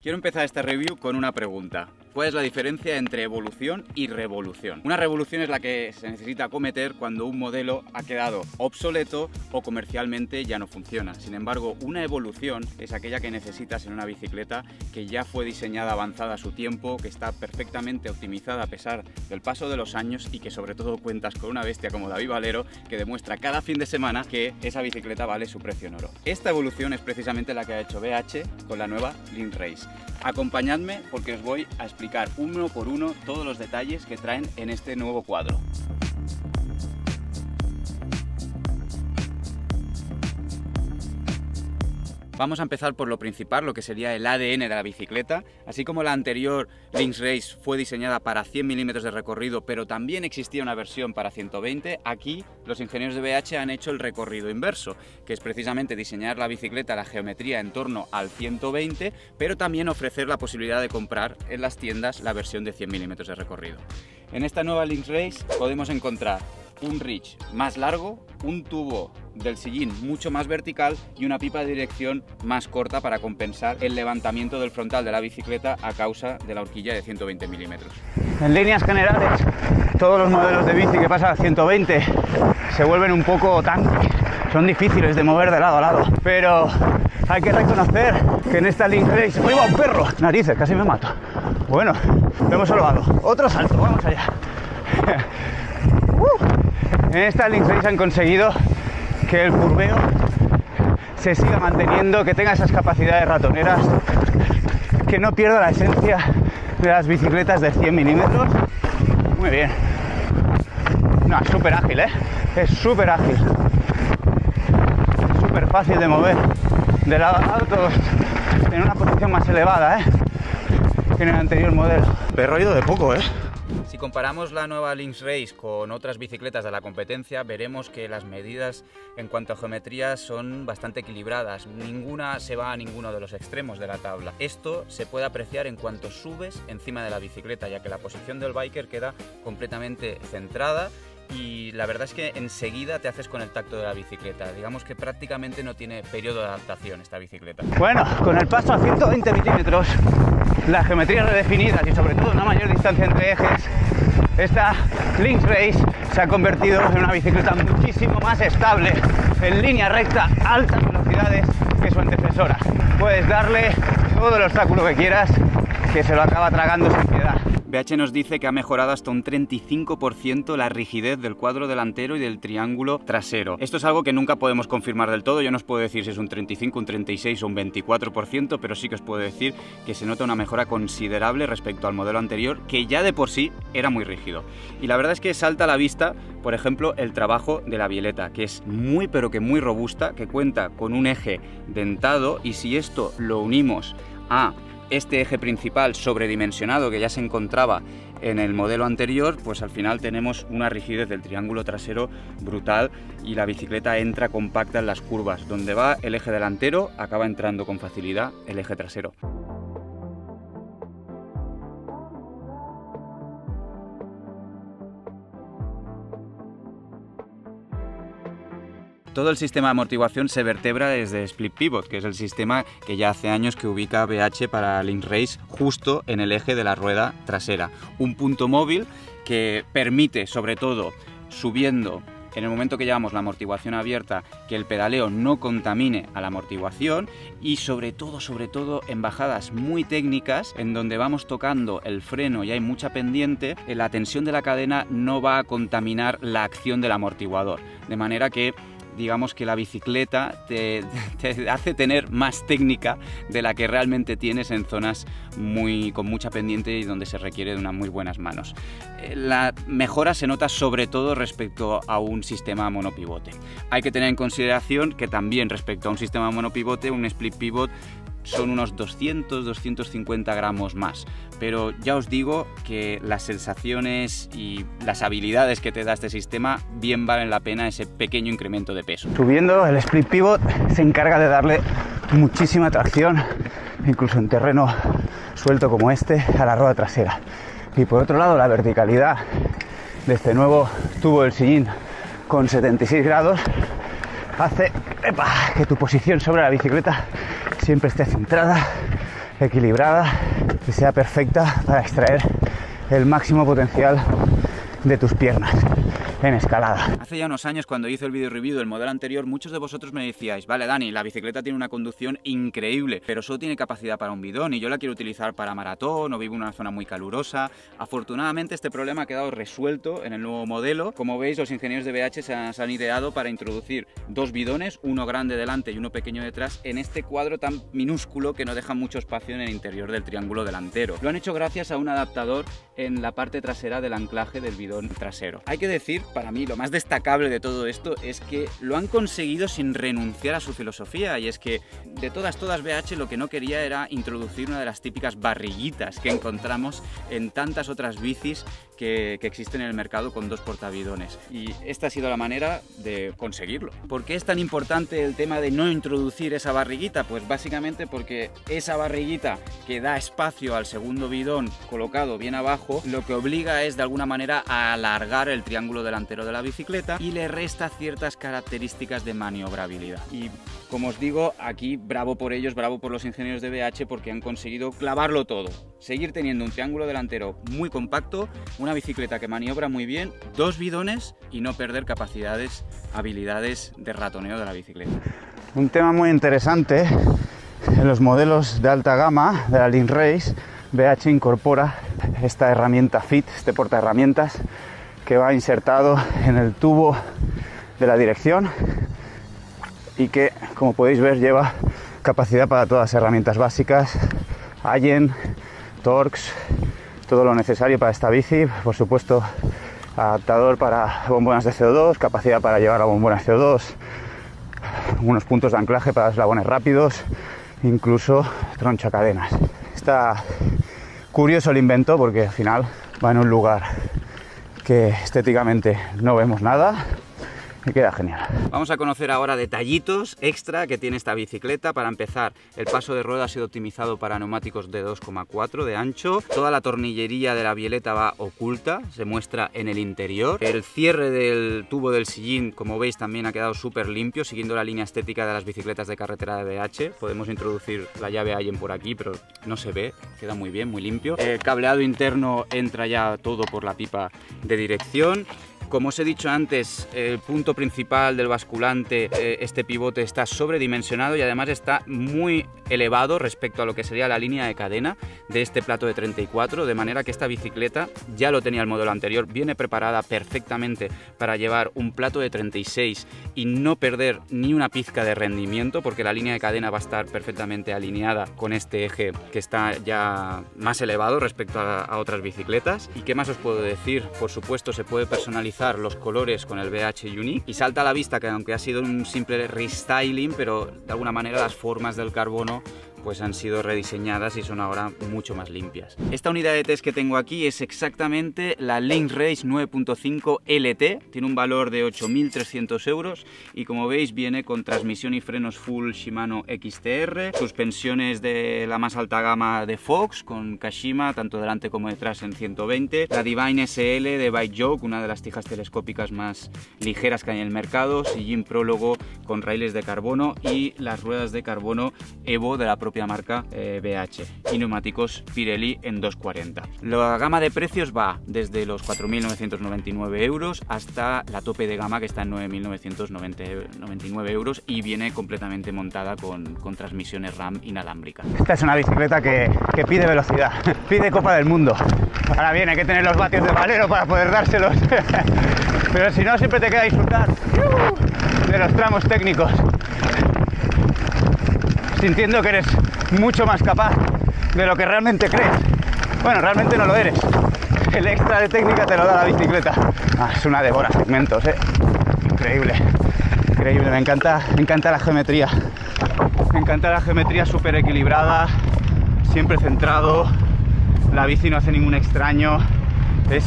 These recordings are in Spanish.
Quiero empezar este review con una pregunta. ¿Cuál es la diferencia entre evolución y revolución? Una revolución es la que se necesita acometer cuando un modelo ha quedado obsoleto o comercialmente ya no funciona. Sin embargo, una evolución es aquella que necesitas en una bicicleta que ya fue diseñada avanzada a su tiempo, que está perfectamente optimizada a pesar del paso de los años y que sobre todo cuentas con una bestia como David Valero que demuestra cada fin de semana que esa bicicleta vale su precio en oro. Esta evolución es precisamente la que ha hecho BH con la nueva Lynx Race. Acompañadme porque os voy a explicar uno por uno todos los detalles que traen en este nuevo cuadro. Vamos a empezar por lo principal, lo que sería el ADN de la bicicleta. Así como la anterior Lynx Race fue diseñada para 100 milímetros de recorrido, pero también existía una versión para 120, aquí los ingenieros de BH han hecho el recorrido inverso, que es precisamente diseñar la bicicleta, la geometría en torno al 120, pero también ofrecer la posibilidad de comprar en las tiendas la versión de 100 milímetros de recorrido. En esta nueva Lynx Race podemos encontrar un reach más largo, un tubo del sillín mucho más vertical y una pipa de dirección más corta para compensar el levantamiento del frontal de la bicicleta a causa de la horquilla de 120 milímetros. En líneas generales, todos los modelos de bici que pasan a 120 se vuelven un poco tanques, son difíciles de mover de lado a lado, pero hay que reconocer que en esta Lynx Race... ¡Uy, va un perro! Narices, casi me mato. Bueno, lo hemos salvado. Otro salto, vamos allá. En esta Lynx Race han conseguido que el curveo se siga manteniendo, que tenga esas capacidades ratoneras, que no pierda la esencia de las bicicletas de 100 milímetros. Muy bien. No, es súper ágil, ¿eh? Es súper ágil. Súper fácil de mover de lado a lado, todos en una posición más elevada, ¿eh? Que en el anterior modelo. Pero he ido de poco, ¿eh? Si comparamos la nueva Lynx Race con otras bicicletas de la competencia, veremos que las medidas en cuanto a geometría son bastante equilibradas. Ninguna se va a ninguno de los extremos de la tabla. Esto se puede apreciar en cuanto subes encima de la bicicleta, ya que la posición del biker queda completamente centrada y la verdad es que enseguida te haces con el tacto de la bicicleta. Digamos que prácticamente no tiene periodo de adaptación esta bicicleta. Bueno, con el paso a 120 milímetros, las geometrías redefinidas y sobre todo una mayor distancia entre ejes, esta Lynx Race se ha convertido en una bicicleta muchísimo más estable, en línea recta, altas velocidades que su antecesora. Puedes darle todo el obstáculo que quieras, que se lo acaba tragando sin piedad. BH nos dice que ha mejorado hasta un 35% la rigidez del cuadro delantero y del triángulo trasero. Esto es algo que nunca podemos confirmar del todo. Yo no os puedo decir si es un 35, un 36 o un 24%, pero sí que os puedo decir que se nota una mejora considerable respecto al modelo anterior, que ya de por sí era muy rígido. Y la verdad es que salta a la vista, por ejemplo, el trabajo de la bieleta, que es muy pero que muy robusta, que cuenta con un eje dentado, y si esto lo unimos a este eje principal sobredimensionado que ya se encontraba en el modelo anterior, pues al final tenemos una rigidez del triángulo trasero brutal y la bicicleta entra compacta en las curvas. Donde va el eje delantero, acaba entrando con facilidad el eje trasero. Todo el sistema de amortiguación se vertebra desde Split Pivot, que es el sistema que ya hace años que ubica BH para Lynx Race justo en el eje de la rueda trasera. Un punto móvil que permite, sobre todo, subiendo en el momento que llevamos la amortiguación abierta, que el pedaleo no contamine a la amortiguación y sobre todo en bajadas muy técnicas en donde vamos tocando el freno y hay mucha pendiente, la tensión de la cadena no va a contaminar la acción del amortiguador, de manera que digamos que la bicicleta te hace tener más técnica de la que realmente tienes en zonas con mucha pendiente y donde se requiere de unas muy buenas manos. La mejora se nota sobre todo respecto a un sistema monopivote. Hay que tener en consideración que también respecto a un sistema monopivote, un split pivot son unos 200-250 gramos más, pero ya os digo que las sensaciones y las habilidades que te da este sistema bien valen la pena ese pequeño incremento de peso. Subiendo, el split pivot se encarga de darle muchísima tracción, incluso en terreno suelto como este, a la rueda trasera. Y por otro lado, la verticalidad de este nuevo tubo del sillín con 76 grados hace que tu posición sobre la bicicleta siempre esté centrada equilibrada, que sea perfecta para extraer el máximo potencial de tus piernas en escalada. Hace ya unos años, cuando hice el video review del modelo anterior, muchos de vosotros me decíais: vale, Dani, la bicicleta tiene una conducción increíble, pero solo tiene capacidad para un bidón y yo la quiero utilizar para maratón o vivo en una zona muy calurosa. Afortunadamente este problema ha quedado resuelto en el nuevo modelo. Como veis, los ingenieros de BH se han ideado para introducir dos bidones, uno grande delante y uno pequeño detrás, en este cuadro tan minúsculo que no deja mucho espacio en el interior del triángulo delantero. Lo han hecho gracias a un adaptador en la parte trasera del anclaje del bidón trasero. Hay que decir, para mí, lo más destacable de todo esto es que lo han conseguido sin renunciar a su filosofía, y es que de todas BH lo que no quería era introducir una de las típicas barriguitas que encontramos en tantas otras bicis que existen en el mercado con dos portabidones, y esta ha sido la manera de conseguirlo. ¿Por qué es tan importante el tema de no introducir esa barriguita? Pues básicamente porque esa barriguita que da espacio al segundo bidón colocado bien abajo, lo que obliga es de alguna manera a alargar el triángulo delantero de la bicicleta y le resta ciertas características de maniobrabilidad. Y como os digo, aquí bravo por ellos, bravo por los ingenieros de BH, porque han conseguido clavarlo todo, seguir teniendo un triángulo delantero muy compacto, una bicicleta que maniobra muy bien, dos bidones y no perder capacidades, habilidades de ratoneo de la bicicleta. Un tema muy interesante: en los modelos de alta gama de la Link Race, BH incorpora esta herramienta Fit, este portaherramientas, que va insertado en el tubo de la dirección y que, como podéis ver, lleva capacidad para todas las herramientas básicas, Allen, Torx, todo lo necesario para esta bici. Por supuesto, adaptador para bombonas de CO2, capacidad para llevar a bombonas de CO2, unos puntos de anclaje para eslabones rápidos, incluso tronchacadenas. Está curioso el invento porque al final va en un lugar que estéticamente no vemos nada y queda genial. Vamos a conocer ahora detallitos extra que tiene esta bicicleta. Para empezar, el paso de rueda ha sido optimizado para neumáticos de 2,4 de ancho. Toda la tornillería de la bieleta va oculta, se muestra en el interior. El cierre del tubo del sillín, como veis, también ha quedado súper limpio, siguiendo la línea estética de las bicicletas de carretera de BH. Podemos introducir la llave Allen por aquí, pero no se ve, queda muy bien, muy limpio. El cableado interno entra ya todo por la pipa de dirección. Como os he dicho antes, el punto principal del basculante, este pivote, está sobredimensionado y además está muy elevado respecto a lo que sería la línea de cadena de este plato de 34, de manera que esta bicicleta, ya lo tenía el modelo anterior, viene preparada perfectamente para llevar un plato de 36 y no perder ni una pizca de rendimiento, porque la línea de cadena va a estar perfectamente alineada con este eje que está ya más elevado respecto a otras bicicletas. ¿Y qué más os puedo decir? Por supuesto, se puede personalizar los colores con el BH Unique y salta a la vista que, aunque ha sido un simple restyling, pero de alguna manera las formas del carbono pues han sido rediseñadas y son ahora mucho más limpias. Esta unidad de test que tengo aquí es exactamente la Link Race 9.5 LT, tiene un valor de 8.300 euros y, como veis, viene con transmisión y frenos full Shimano XTR, suspensiones de la más alta gama de Fox con Kashima, tanto delante como detrás en 120, la Divine SL de Bike Joke, una de las tijas telescópicas más ligeras que hay en el mercado, sillín prólogo con raíles de carbono y las ruedas de carbono Evo de la propia marca BH y neumáticos Pirelli en 240. La gama de precios va desde los 4.999 euros hasta la tope de gama, que está en 9.999 euros y viene completamente montada con transmisiones RAM inalámbricas. Esta es una bicicleta que pide velocidad, pide Copa del Mundo. Ahora bien, hay que tener los vatios de Valero para poder dárselos, pero si no, siempre te queda disfrutar de los tramos técnicos, sintiendo que eres mucho más capaz de lo que realmente crees. Bueno, realmente no lo eres. El extra de técnica te lo da la bicicleta. Es una devora segmentos, increíble, increíble. Me encanta la geometría. Me encanta la geometría súper equilibrada, siempre centrado. La bici no hace ningún extraño. Es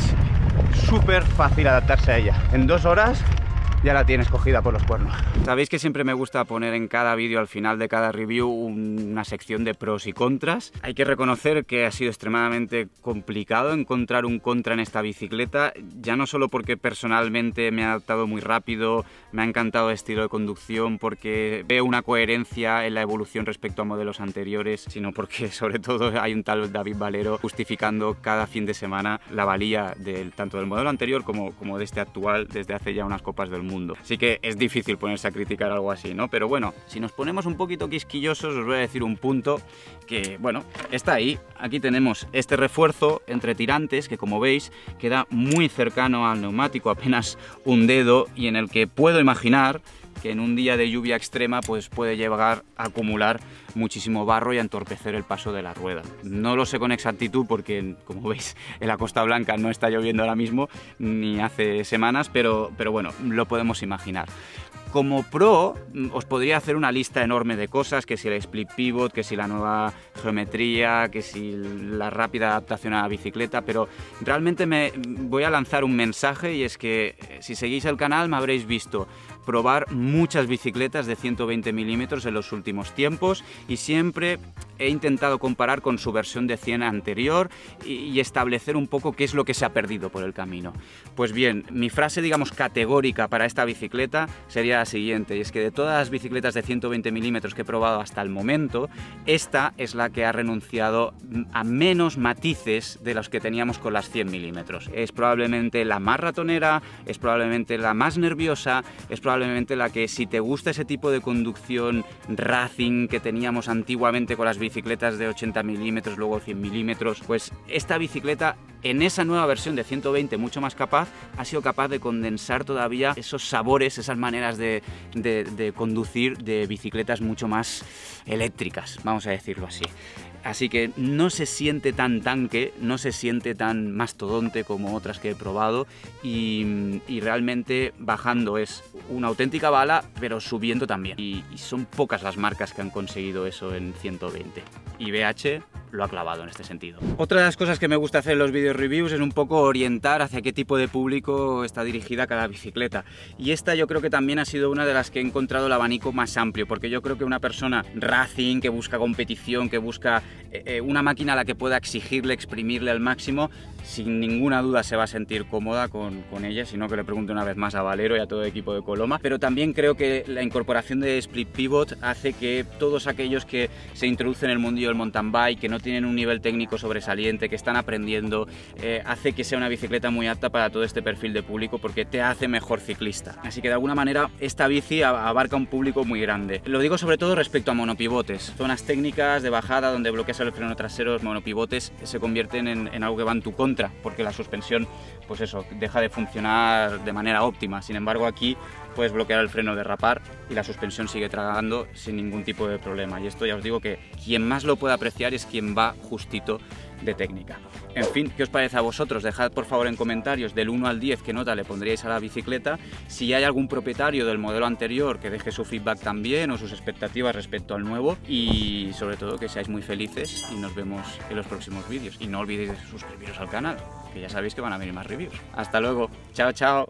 súper fácil adaptarse a ella. En 2 horas ya la tienes cogida por los cuernos. Sabéis que siempre me gusta poner en cada vídeo, al final de cada review, una sección de pros y contras. Hay que reconocer que ha sido extremadamente complicado encontrar un contra en esta bicicleta, ya no solo porque personalmente me ha adaptado muy rápido, me ha encantado el estilo de conducción, porque veo una coherencia en la evolución respecto a modelos anteriores, sino porque sobre todo hay un tal David Valero justificando cada fin de semana la valía tanto del modelo anterior como de este actual desde hace ya unas copas del mundo. Así que es difícil ponerse a criticar algo así, ¿no? Pero bueno, si nos ponemos un poquito quisquillosos, os voy a decir un punto que, bueno, está ahí. Aquí tenemos este refuerzo entre tirantes que, como veis, queda muy cercano al neumático, apenas un dedo, y en el que puedo imaginar que en un día de lluvia extrema pues puede llegar a acumular muchísimo barro y a entorpecer el paso de la rueda. No lo sé con exactitud porque, como veis, en la Costa Blanca no está lloviendo ahora mismo, ni hace semanas, pero bueno, lo podemos imaginar. Como pro, os podría hacer una lista enorme de cosas, que si el split pivot, que si la nueva geometría, que si la rápida adaptación a la bicicleta, pero realmente me voy a lanzar un mensaje, y es que si seguís el canal me habréis visto probar muchas bicicletas de 120 milímetros en los últimos tiempos, y siempre he intentado comparar con su versión de 100 anterior y establecer un poco qué es lo que se ha perdido por el camino. Pues bien, mi frase, digamos, categórica para esta bicicleta sería la siguiente, y es que de todas las bicicletas de 120 milímetros que he probado hasta el momento, esta es la que ha renunciado a menos matices de los que teníamos con las 100 milímetros. Es probablemente la más ratonera, es probablemente la más nerviosa, es probablemente la que, si te gusta ese tipo de conducción racing que teníamos antiguamente con las bicicletas de 80 milímetros, luego 100 milímetros, pues esta bicicleta en esa nueva versión de 120 mucho más capaz, ha sido capaz de condensar todavía esos sabores, esas maneras de conducir de bicicletas mucho más eléctricas, vamos a decirlo así. Así que no se siente tan tanque, no se siente tan mastodonte como otras que he probado, y realmente bajando es una auténtica bala, pero subiendo también. Y son pocas las marcas que han conseguido eso en 120. Y BH lo ha clavado en este sentido. Otra de las cosas que me gusta hacer en los vídeos reviews es un poco orientar hacia qué tipo de público está dirigida cada bicicleta. Y esta yo creo que también ha sido una de las que he encontrado el abanico más amplio, porque yo creo que una persona racing, que busca competición, que busca una máquina a la que pueda exigirle, exprimirle al máximo, sin ninguna duda se va a sentir cómoda con ella, sino que le pregunto una vez más a Valero y a todo el equipo de Coloma. Pero también creo que la incorporación de split pivot hace que todos aquellos que se introducen en el mundillo del mountain bike, que no tienen un nivel técnico sobresaliente, que están aprendiendo, hace que sea una bicicleta muy apta para todo este perfil de público, porque te hace mejor ciclista. Así que de alguna manera esta bici abarca un público muy grande. Lo digo sobre todo respecto a monopivotes, zonas técnicas de bajada donde bloqueas el freno trasero. Los monopivotes se convierten en algo que va en tu contra, porque la suspensión, pues eso, deja de funcionar de manera óptima. Sin embargo, aquí puedes bloquear el freno, derrapar, y la suspensión sigue tragando sin ningún tipo de problema. Y esto ya os digo que quien más lo puede apreciar es quien va justito de técnica. En fin, ¿qué os parece a vosotros? Dejad por favor en comentarios del 1 al 10 qué nota le pondríais a la bicicleta. Si hay algún propietario del modelo anterior, que deje su feedback también, o sus expectativas respecto al nuevo, y sobre todo que seáis muy felices, y nos vemos en los próximos vídeos. Y no olvidéis de suscribiros al canal, que ya sabéis que van a venir más reviews. Hasta luego, chao chao.